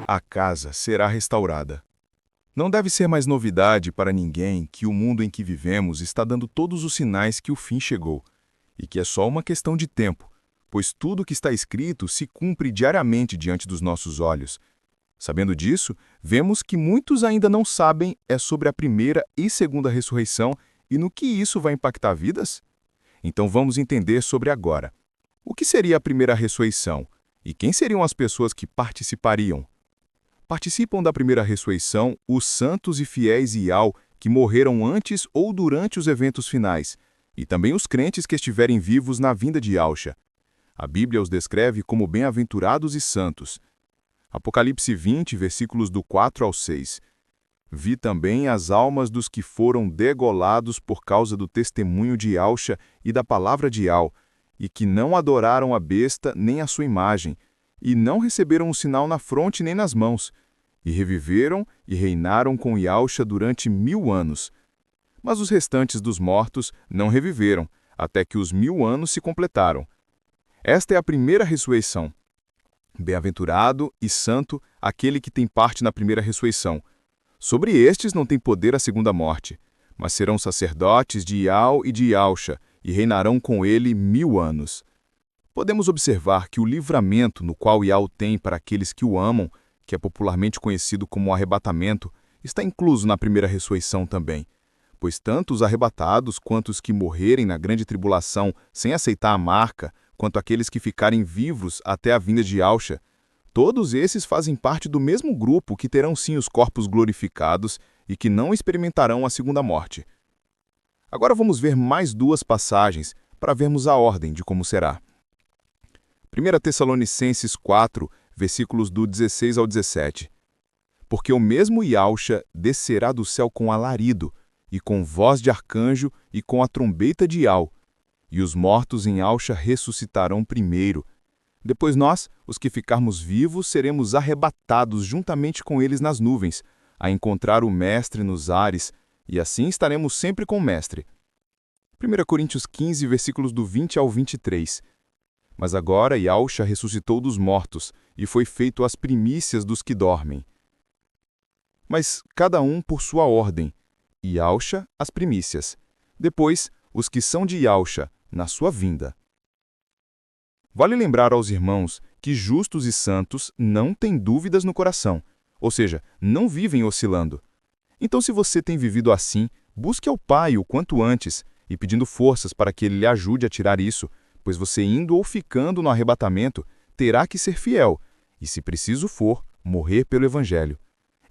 A casa será restaurada. Não deve ser mais novidade para ninguém que o mundo em que vivemos está dando todos os sinais que o fim chegou, e que é só uma questão de tempo, pois tudo o que está escrito se cumpre diariamente diante dos nossos olhos. Sabendo disso, vemos que muitos ainda não sabem sobre a primeira e segunda ressurreição e no que isso vai impactar vidas? Então vamos entender sobre agora. O que seria a primeira ressurreição? E quem seriam as pessoas que participariam? Participam da primeira ressurreição os santos e fiéis Ial que morreram antes ou durante os eventos finais, e também os crentes que estiverem vivos na vinda de Yahshua. A Bíblia os descreve como bem-aventurados e santos. Apocalipse 20, versículos do 4 ao 6. Vi também as almas dos que foram degolados por causa do testemunho de Yahshua e da palavra de Ial, e que não adoraram a besta nem a sua imagem, e não receberam um sinal na fronte nem nas mãos, e reviveram e reinaram com Yahshua durante 1000 anos. Mas os restantes dos mortos não reviveram, até que os 1000 anos se completaram. Esta é a primeira ressurreição. Bem-aventurado e santo aquele que tem parte na primeira ressurreição. Sobre estes não tem poder a segunda morte, mas serão sacerdotes de Ial e de Yahshua, e reinarão com ele 1000 anos. Podemos observar que o livramento no qual Ial tem para aqueles que o amam, que é popularmente conhecido como o arrebatamento, está incluso na primeira ressurreição também, pois tanto os arrebatados quanto os que morrerem na grande tribulação sem aceitar a marca, quanto aqueles que ficarem vivos até a vinda de Yahshua, todos esses fazem parte do mesmo grupo que terão sim os corpos glorificados e que não experimentarão a segunda morte. Agora vamos ver mais 2 passagens para vermos a ordem de como será. 1 Tessalonicenses 4, versículos do 16 ao 17. Porque o mesmo Yahshua descerá do céu com alarido, e com voz de arcanjo, e com a trombeta de Ial, e os mortos em Yahshua ressuscitarão primeiro. Depois nós, os que ficarmos vivos, seremos arrebatados juntamente com eles nas nuvens, a encontrar o Mestre nos ares, e assim estaremos sempre com o Mestre. 1 Coríntios 15, versículos do 20 ao 23. Mas agora Yahshua ressuscitou dos mortos, e foi feito as primícias dos que dormem. Mas cada um por sua ordem, Yahshua as primícias, depois os que são de Yahshua na sua vinda. Vale lembrar aos irmãos que justos e santos não têm dúvidas no coração, ou seja, não vivem oscilando. Então, se você tem vivido assim, busque ao Pai o quanto antes, e pedindo forças para que Ele lhe ajude a tirar isso, pois você indo ou ficando no arrebatamento, terá que ser fiel, e se preciso for, morrer pelo Evangelho.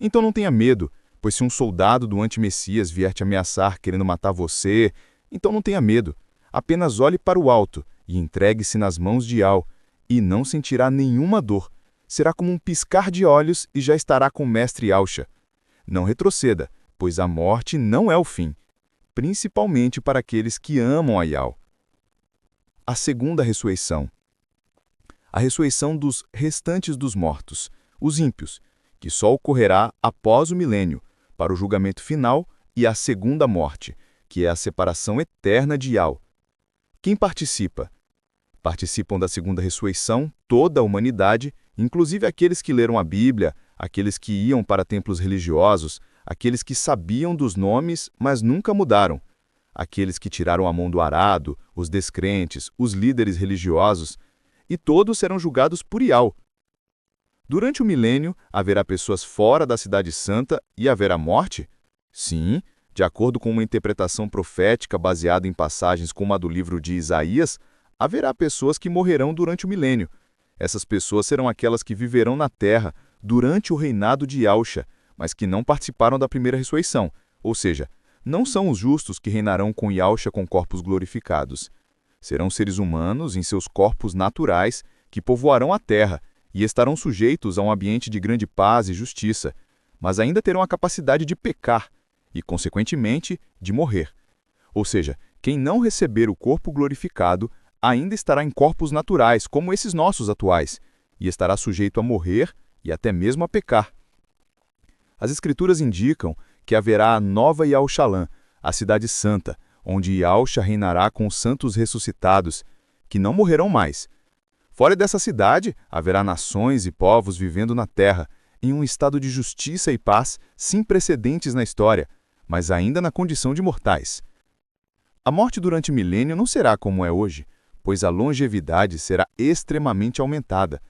Então não tenha medo, pois se um soldado do anti-Messias vier te ameaçar querendo matar você, então não tenha medo. Apenas olhe para o alto e entregue-se nas mãos de Ial, e não sentirá nenhuma dor. Será como um piscar de olhos e já estará com o Mestre Yahshua. Não retroceda, pois a morte não é o fim, principalmente para aqueles que amam a Ial. A segunda ressurreição. A ressurreição dos restantes dos mortos, os ímpios, que só ocorrerá após o milênio, para o julgamento final e a segunda morte, que é a separação eterna de Ial. Quem participa? Participam da segunda ressurreição toda a humanidade, inclusive aqueles que leram a Bíblia, aqueles que iam para templos religiosos, aqueles que sabiam dos nomes, mas nunca mudaram, aqueles que tiraram a mão do arado, os descrentes, os líderes religiosos, e todos serão julgados por Ial. Durante o milênio, haverá pessoas fora da Cidade Santa e haverá morte? Sim, de acordo com uma interpretação profética baseada em passagens como a do livro de Isaías, haverá pessoas que morrerão durante o milênio. Essas pessoas serão aquelas que viverão na terra durante o reinado de Yahshua, mas que não participaram da primeira ressurreição, ou seja, não são os justos que reinarão com Yahshua com corpos glorificados. Serão seres humanos em seus corpos naturais que povoarão a terra e estarão sujeitos a um ambiente de grande paz e justiça, mas ainda terão a capacidade de pecar e, consequentemente, de morrer. Ou seja, quem não receber o corpo glorificado ainda estará em corpos naturais, como esses nossos atuais, e estará sujeito a morrer e até mesmo a pecar. As Escrituras indicam que haverá a nova Yahushalã, a cidade santa, onde Yahshua reinará com os santos ressuscitados, que não morrerão mais. Fora dessa cidade, haverá nações e povos vivendo na terra, em um estado de justiça e paz sem precedentes na história, mas ainda na condição de mortais. A morte durante o milênio não será como é hoje, pois a longevidade será extremamente aumentada.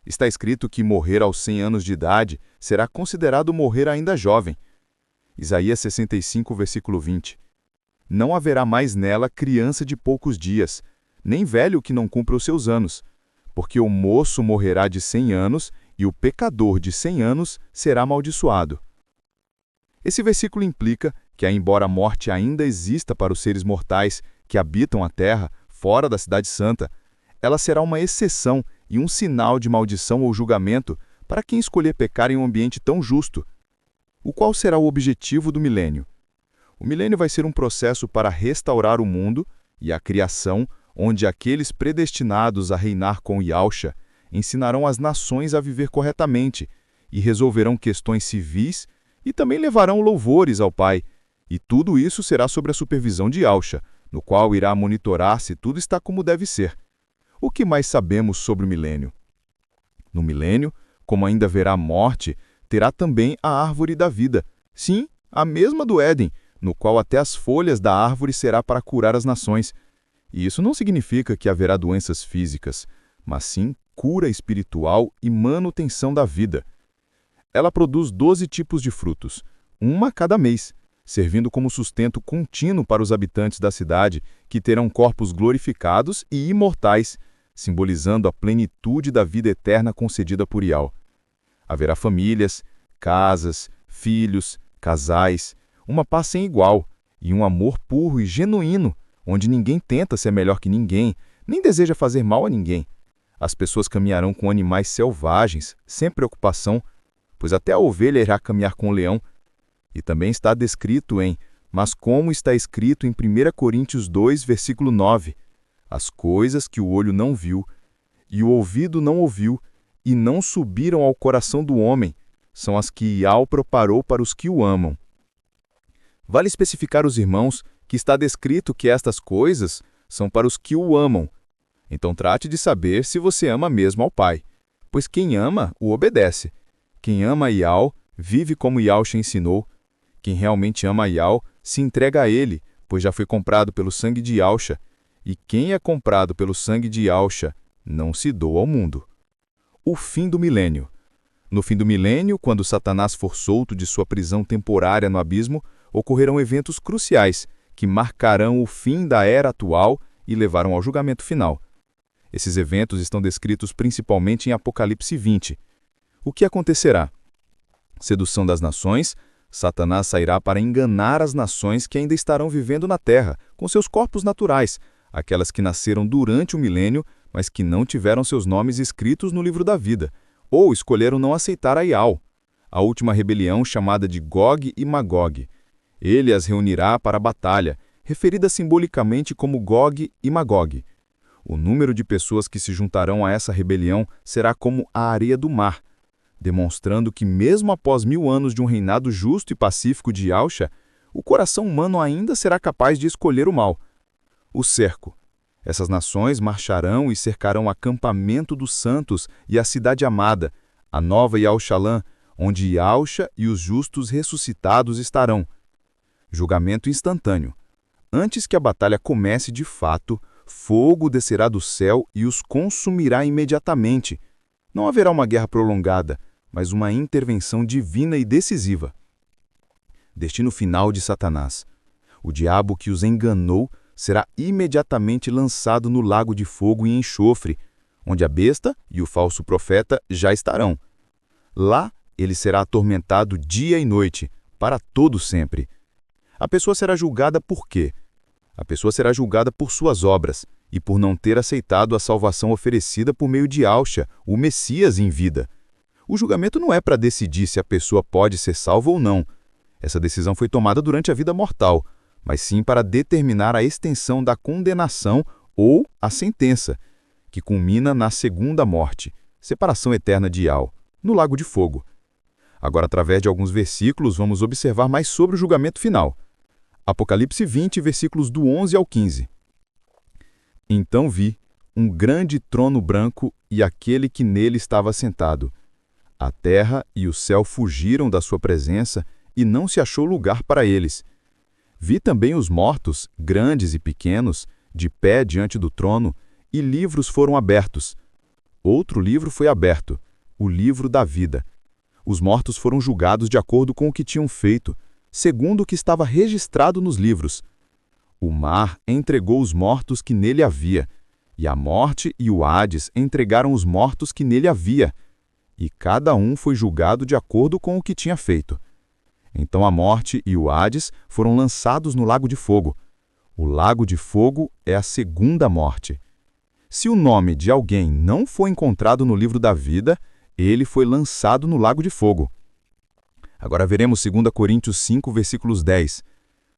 Está escrito que morrer aos 100 anos de idade será considerado morrer ainda jovem. Isaías 65, versículo 20. Não haverá mais nela criança de poucos dias, nem velho que não cumpra os seus anos, porque o moço morrerá de 100 anos e o pecador de 100 anos será amaldiçoado. Esse versículo implica que, embora a morte ainda exista para os seres mortais que habitam a terra, fora da Cidade Santa, ela será uma exceção e um sinal de maldição ou julgamento para quem escolher pecar em um ambiente tão justo. O qual será o objetivo do milênio? O milênio vai ser um processo para restaurar o mundo e a criação, onde aqueles predestinados a reinar com Yahshua ensinarão as nações a viver corretamente e resolverão questões civis e também levarão louvores ao Pai. E tudo isso será sob a supervisão de Yahshua, no qual irá monitorar se tudo está como deve ser. O que mais sabemos sobre o milênio? No milênio, como ainda haverá morte, terá também a árvore da vida. Sim, a mesma do Éden, no qual até as folhas da árvore será para curar as nações. E isso não significa que haverá doenças físicas, mas sim cura espiritual e manutenção da vida. Ela produz 12 tipos de frutos, uma a cada mês, servindo como sustento contínuo para os habitantes da cidade, que terão corpos glorificados e imortais, simbolizando a plenitude da vida eterna concedida por Yahweh. Haverá famílias, casas, filhos, casais, uma paz sem igual e um amor puro e genuíno, onde ninguém tenta ser melhor que ninguém, nem deseja fazer mal a ninguém. As pessoas caminharão com animais selvagens, sem preocupação, pois até a ovelha irá caminhar com o leão. E também está descrito mas como está escrito em 1 Coríntios 2, versículo 9, as coisas que o olho não viu, e o ouvido não ouviu, e não subiram ao coração do homem, são as que Yahweh preparou para os que o amam. Vale especificar os irmãos que está descrito que estas coisas são para os que o amam. Então trate de saber se você ama mesmo ao Pai, pois quem ama, o obedece. Quem ama a Yahweh, vive como Yahshua ensinou. Quem realmente ama a Yahweh, se entrega a Ele, pois já foi comprado pelo sangue de Yahshua. E quem é comprado pelo sangue de Yahshua, não se doa ao mundo. O fim do milênio. No fim do milênio, quando Satanás for solto de sua prisão temporária no abismo, ocorrerão eventos cruciais que marcarão o fim da era atual e levarão ao julgamento final. Esses eventos estão descritos principalmente em Apocalipse 20. O que acontecerá? Sedução das nações. Satanás sairá para enganar as nações que ainda estarão vivendo na terra, com seus corpos naturais, aquelas que nasceram durante o milênio, mas que não tiveram seus nomes escritos no livro da vida, ou escolheram não aceitar a Yahweh, a última rebelião chamada de Gog e Magog. Ele as reunirá para a batalha, referida simbolicamente como Gog e Magog. O número de pessoas que se juntarão a essa rebelião será como a areia do mar, demonstrando que mesmo após 1000 anos de um reinado justo e pacífico de Yahshua, o coração humano ainda será capaz de escolher o mal. O cerco. Essas nações marcharão e cercarão o acampamento dos santos e a cidade amada, a nova Yahushalã, onde Yahshua e os justos ressuscitados estarão. Julgamento instantâneo. Antes que a batalha comece de fato, fogo descerá do céu e os consumirá imediatamente. Não haverá uma guerra prolongada, mas uma intervenção divina e decisiva. Destino final de Satanás. O diabo que os enganou será imediatamente lançado no lago de fogo e enxofre, onde a besta e o falso profeta já estarão. Lá ele será atormentado dia e noite, para todo sempre. A pessoa será julgada por quê? A pessoa será julgada por suas obras e por não ter aceitado a salvação oferecida por meio de Yahshua, o Messias em vida. O julgamento não é para decidir se a pessoa pode ser salva ou não. Essa decisão foi tomada durante a vida mortal, mas sim para determinar a extensão da condenação ou a sentença, que culmina na segunda morte, separação eterna de Yahweh, no lago de fogo. Agora, através de alguns versículos, vamos observar mais sobre o julgamento final. Apocalipse 20, versículos do 11 ao 15. Então vi um grande trono branco e aquele que nele estava sentado. A terra e o céu fugiram da sua presença e não se achou lugar para eles. Vi também os mortos, grandes e pequenos, de pé diante do trono, e livros foram abertos. Outro livro foi aberto, o livro da vida. Os mortos foram julgados de acordo com o que tinham feito, segundo o que estava registrado nos livros. O mar entregou os mortos que nele havia, e a morte e o Hades entregaram os mortos que nele havia, e cada um foi julgado de acordo com o que tinha feito. Então a morte e o Hades foram lançados no lago de fogo. O lago de fogo é a segunda morte. Se o nome de alguém não foi encontrado no livro da vida, ele foi lançado no lago de fogo. Agora veremos 2 Coríntios 5, versículos 10.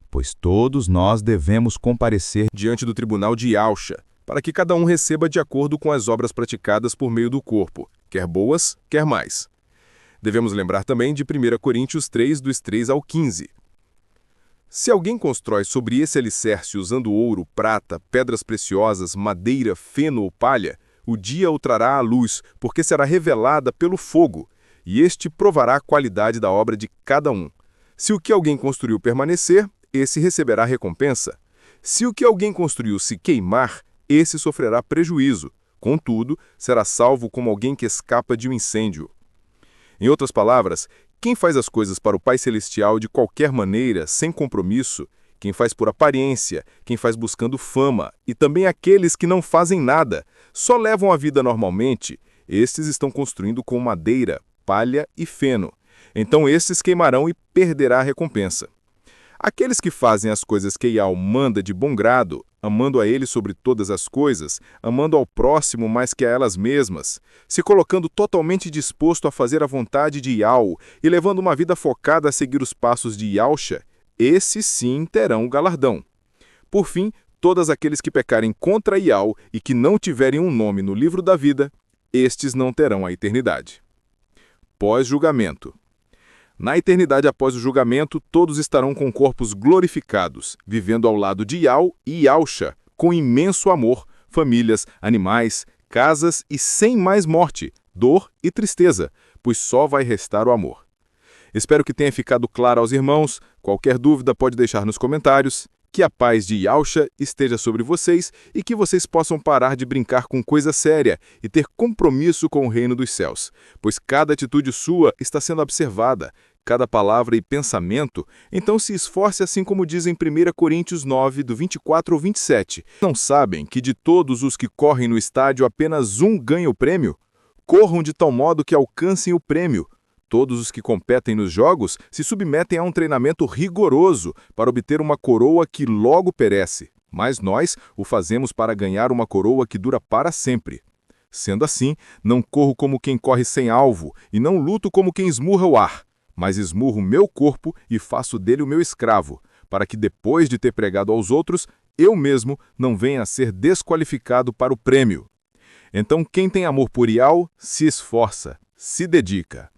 Pois todos nós devemos comparecer diante do tribunal de Yahshua, para que cada um receba de acordo com as obras praticadas por meio do corpo, quer boas, quer mais. Devemos lembrar também de 1 Coríntios 3, dos 3 ao 15. Se alguém constrói sobre esse alicerce usando ouro, prata, pedras preciosas, madeira, feno ou palha, o dia o trará à luz, porque será revelada pelo fogo, e este provará a qualidade da obra de cada um. Se o que alguém construiu permanecer, esse receberá recompensa. Se o que alguém construiu se queimar, esse sofrerá prejuízo. Contudo, será salvo como alguém que escapa de um incêndio. Em outras palavras, quem faz as coisas para o Pai Celestial de qualquer maneira, sem compromisso, quem faz por aparência, quem faz buscando fama, e também aqueles que não fazem nada, só levam a vida normalmente, estes estão construindo com madeira, palha e feno. Então estes queimarão e perderá a recompensa. Aqueles que fazem as coisas que Yahweh manda de bom grado, amando a Ele sobre todas as coisas, amando ao próximo mais que a elas mesmas, se colocando totalmente disposto a fazer a vontade de Yahweh e levando uma vida focada a seguir os passos de Yahshua, esses sim terão galardão. Por fim, todos aqueles que pecarem contra Yahweh e que não tiverem um nome no livro da vida, estes não terão a eternidade. Pós-julgamento. Na eternidade após o julgamento, todos estarão com corpos glorificados, vivendo ao lado de Yahweh e Yahshua, com imenso amor, famílias, animais, casas e sem mais morte, dor e tristeza, pois só vai restar o amor. Espero que tenha ficado claro aos irmãos. Qualquer dúvida pode deixar nos comentários. Que a paz de Yahshua esteja sobre vocês e que vocês possam parar de brincar com coisa séria e ter compromisso com o reino dos céus, pois cada atitude sua está sendo observada, cada palavra e pensamento. Então se esforce assim como diz em 1 Coríntios 9, do 24 ao 27. Não sabem que de todos os que correm no estádio apenas um ganha o prêmio? Corram de tal modo que alcancem o prêmio. Todos os que competem nos jogos se submetem a um treinamento rigoroso para obter uma coroa que logo perece, mas nós o fazemos para ganhar uma coroa que dura para sempre. Sendo assim, não corro como quem corre sem alvo e não luto como quem esmurra o ar, mas esmurro o meu corpo e faço dele o meu escravo, para que depois de ter pregado aos outros, eu mesmo não venha a ser desqualificado para o prêmio. Então quem tem amor por Yahweh se esforça, se dedica.